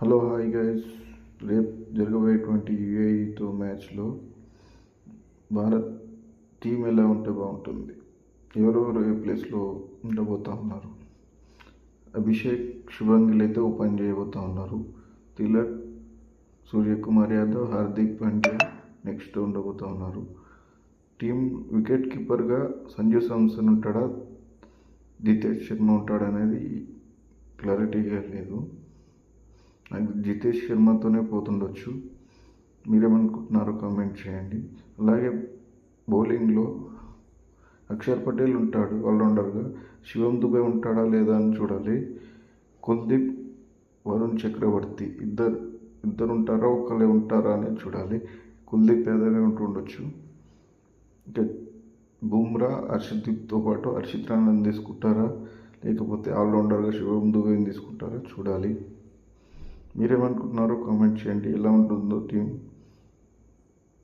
Hello hi guys. రేపు జరగబోయేటువంటి యూఏఈతో మ్యాచ్లో భారత్ టీం ఎలా ఉంటే బాగుంటుంది, ఎవరెవరు ఏ ప్లేస్లో ఉండబోతూ ఉన్నారు? అభిషేక్, శుభం గిల్ అయితే ఓపెన్ చేయబోతూ ఉన్నారు. తిలక్, సూర్యకుమార్ యాదవ్, హార్దిక్ పాండ్యా నెక్స్ట్ ఉండబోతూ ఉన్నారు. టీం వికెట్ కీపర్గా సంజు శాంసన్ ఉంటాడా, జితేష్ శర్మ ఉంటాడనేది క్లారిటీగా లేదు. నాకు జితేష్ శర్మతోనే పోతుండొచ్చు. మీరేమనుకుంటున్నారో కామెంట్ చేయండి. అలాగే బౌలింగ్లో అక్షర్ పటేల్ ఉంటాడు ఆల్రౌండర్గా. శివం దుబే ఉంటాడా లేదా అని చూడాలి. కుల్దీప్, వరుణ్ చక్రవర్తి ఇద్దరు ఉంటారా, ఒకళ్ళే ఉంటారా అనేది చూడాలి. కుల్దీప్ యాదవే ఉంటుండొచ్చు. ఇంకా బుమ్రా, హర్షదీప్తో పాటు హర్షిత్ రాణాని తీసుకుంటారా, లేకపోతే ఆల్రౌండర్గా శివం దుబేని తీసుకుంటారా చూడాలి. మీరేమనుకుంటున్నారో కామెంట్ చేయండి. ఎలా ఉంటుందో టీం